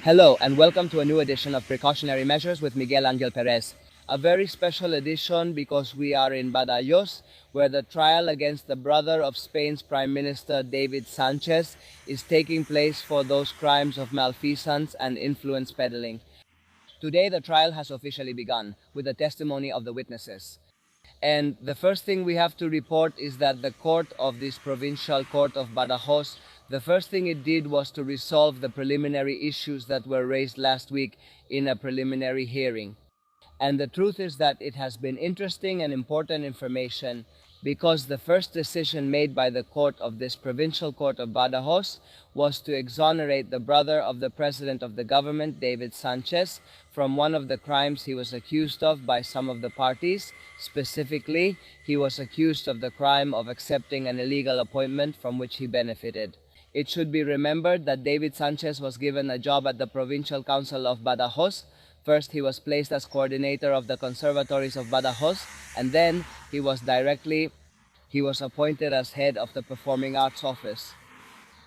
Hello and welcome to a new edition of Precautionary Measures with Miguel Angel Perez. A very special edition because we are in Badajoz, where the trial against the brother of Spain's Prime Minister David Sánchez is taking place for those crimes of malfeasance and influence peddling. Today the trial has officially begun with the testimony of the witnesses. And the first thing we have to report is that the court of this provincial court of Badajoz, the first thing it did was to resolve the preliminary issues that were raised last week in a preliminary hearing. And the truth is that it has been interesting and important information because the first decision made by the court of this provincial court of Badajoz was to exonerate the brother of the president of the government, David Sánchez, from one of the crimes he was accused of by some of the parties. Specifically, he was accused of the crime of accepting an illegal appointment from which he benefited. It should be remembered that David Sánchez was given a job at the Provincial Council of Badajoz. First, he was placed as coordinator of the conservatories of Badajoz, and then he was appointed as head of the Performing Arts Office.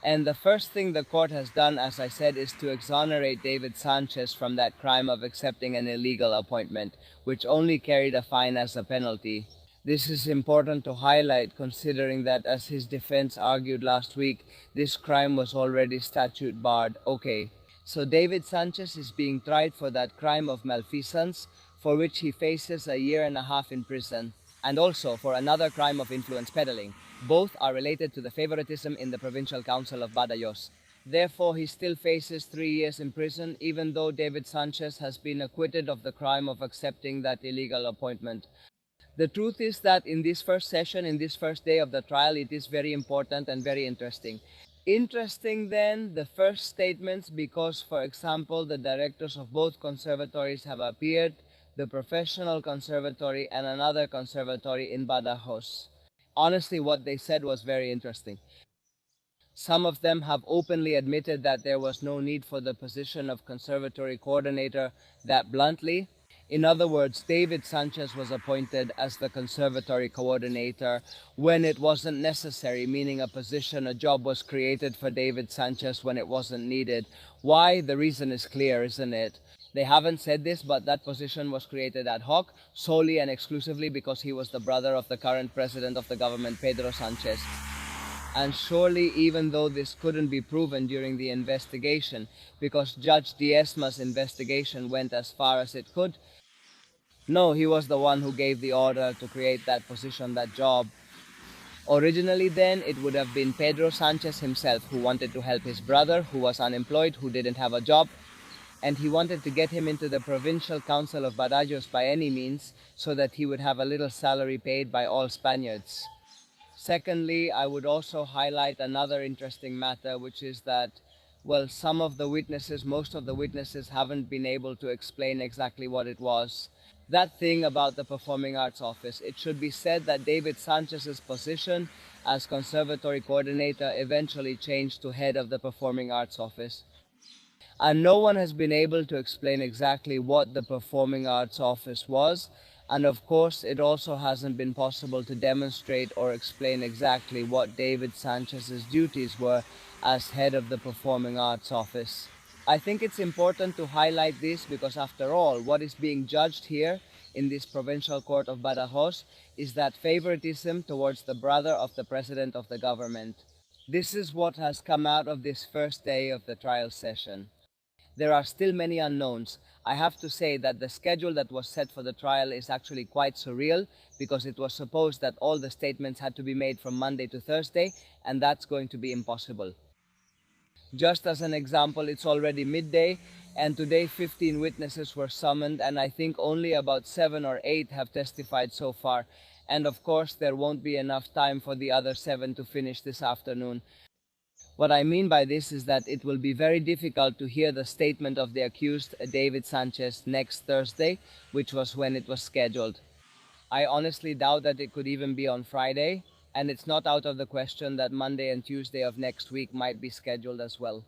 And the first thing the court has done, as I said, is to exonerate David Sánchez from that crime of accepting an illegal appointment, which only carried a fine as a penalty. This is important to highlight considering that, as his defense argued last week, this crime was already statute barred. Okay. So David Sánchez is being tried for that crime of malfeasance, for which he faces a year and a half in prison, and also for another crime of influence peddling. Both are related to the favoritism in the Provincial Council of Badajoz. Therefore, he still faces 3 years in prison, even though David Sánchez has been acquitted of the crime of accepting that illegal appointment. The truth is that in this first session, in this first day of the trial, it is very important and very interesting. Interesting then, the first statements, because, for example, the directors of both conservatories have appeared, the professional conservatory and another conservatory in Badajoz. Honestly, what they said was very interesting. Some of them have openly admitted that there was no need for the position of conservatory coordinator that bluntly. In other words, David Sánchez was appointed as the conservatory coordinator when it wasn't necessary, meaning a job was created for David Sánchez when it wasn't needed. Why? The reason is clear, isn't it? They haven't said this, but that position was created ad hoc, solely and exclusively because he was the brother of the current president of the government, Pedro Sánchez. And surely, even though this couldn't be proven during the investigation, because Judge Diezma's investigation went as far as it could, no, he was the one who gave the order to create that position, that job. Originally then, it would have been Pedro Sánchez himself who wanted to help his brother, who was unemployed, who didn't have a job, and he wanted to get him into the Provincial Council of Badajoz by any means, so that he would have a little salary paid by all Spaniards. Secondly, I would also highlight another interesting matter, which is that, well, most of the witnesses haven't been able to explain exactly what it was. That thing about the Performing Arts Office. It should be said that David Sanchez's position as conservatory coordinator eventually changed to head of the Performing Arts Office. And no one has been able to explain exactly what the Performing Arts Office was. And of course, it also hasn't been possible to demonstrate or explain exactly what David Sanchez's duties were as head of the Performing Arts Office. I think it's important to highlight this because, after all, what is being judged here in this provincial court of Badajoz is that favoritism towards the brother of the president of the government. This is what has come out of this first day of the trial session. There are still many unknowns. I have to say that the schedule that was set for the trial is actually quite surreal because it was supposed that all the statements had to be made from Monday to Thursday, and that's going to be impossible. Just as an example, it's already midday, and today 15 witnesses were summoned, and I think only about 7 or 8 have testified so far. And of course, there won't be enough time for the other 7 to finish this afternoon. What I mean by this is that it will be very difficult to hear the statement of the accused, David Sánchez, next Thursday, which was when it was scheduled. I honestly doubt that it could even be on Friday, and it's not out of the question that Monday and Tuesday of next week might be scheduled as well.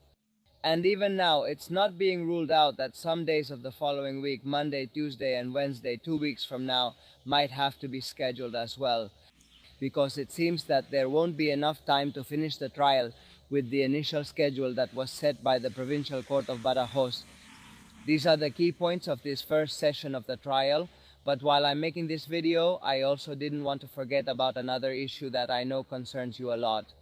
And even now, it's not being ruled out that some days of the following week, Monday, Tuesday, and Wednesday, 2 weeks from now, might have to be scheduled as well, because it seems that there won't be enough time to finish the trial with the initial schedule that was set by the Provincial Court of Badajoz. These are the key points of this first session of the trial, but while I'm making this video, I also didn't want to forget about another issue that I know concerns you a lot,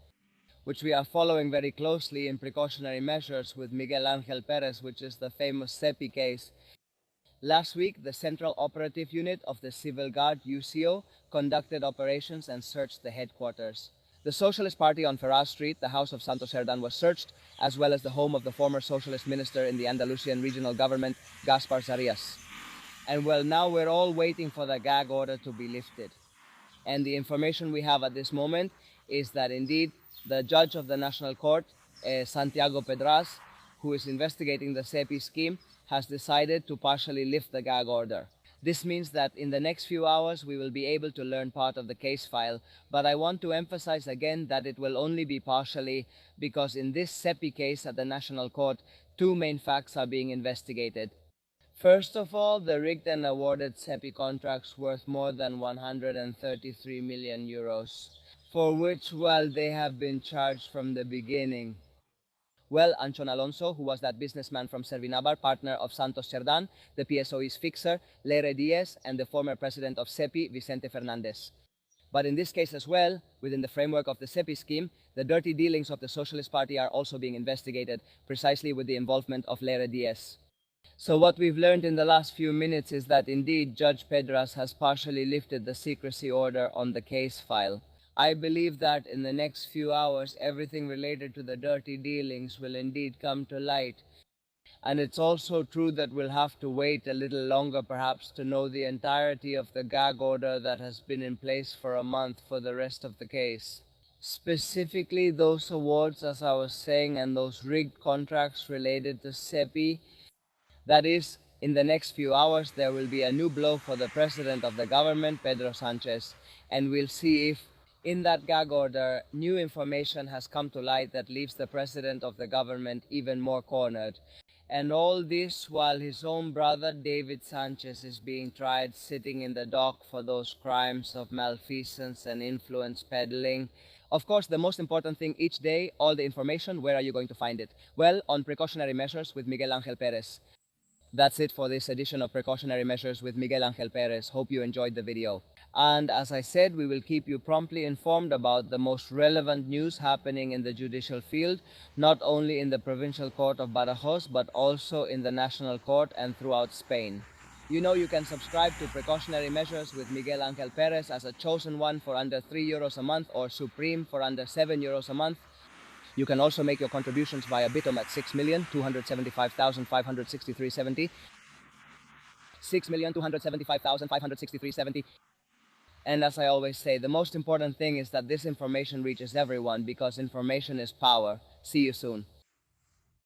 which we are following very closely in precautionary measures with Miguel Angel Perez, which is the famous SEPI case. Last week, the Central Operative Unit of the Civil Guard, UCO, conducted operations and searched the headquarters. The Socialist Party on Ferraz Street, the house of Santos Cerdán, was searched, as well as the home of the former Socialist minister in the Andalusian regional government, Gaspar Zarias. And well, now we're all waiting for the gag order to be lifted. And the information we have at this moment is that indeed the judge of the National Court, Santiago Pedraz, who is investigating the SEPI scheme, has decided to partially lift the gag order. This means that in the next few hours we will be able to learn part of the case file, but I want to emphasize again that it will only be partially, because in this SEPI case at the National Court, two main facts are being investigated. First of all, the rigged and awarded SEPI contracts worth more than 133 million euros, for which, well, they have been charged from the beginning. Well, Anchon Alonso, who was that businessman from Servinabar, partner of Santos Cerdán, the PSOE's fixer, Leire Diez, and the former president of SEPI, Vicente Fernandez. But in this case as well, within the framework of the SEPI scheme, the dirty dealings of the Socialist Party are also being investigated, precisely with the involvement of Leire Diez. So what we've learned in the last few minutes is that indeed Judge Pedras has partially lifted the secrecy order on the case file. I believe that in the next few hours, everything related to the dirty dealings will indeed come to light. And it's also true that we'll have to wait a little longer perhaps to know the entirety of the gag order that has been in place for a month for the rest of the case. Specifically those awards, as I was saying, and those rigged contracts related to SEPI. That is, in the next few hours there will be a new blow for the president of the government, Pedro Sánchez, and we'll see if in that gag order, new information has come to light that leaves the president of the government even more cornered. And all this while his own brother, David Sanchez, is being tried sitting in the dock for those crimes of malfeasance and influence peddling. Of course, the most important thing each day, all the information, where are you going to find it? Well, on Precautionary Measures with Miguel Angel Perez. That's it for this edition of Precautionary Measures with Miguel Angel Perez. Hope you enjoyed the video. And as I said, we will keep you promptly informed about the most relevant news happening in the judicial field, not only in the Provincial Court of Badajoz, but also in the National Court and throughout Spain. You know you can subscribe to Precautionary Measures with Miguel Angel Perez as a chosen one for under 3 euros a month or Supreme for under 7 euros a month. You can also make your contributions via Bitom at 6,275,563.70, 6,275,563.70. And as I always say, the most important thing is that this information reaches everyone, because information is power. See you soon.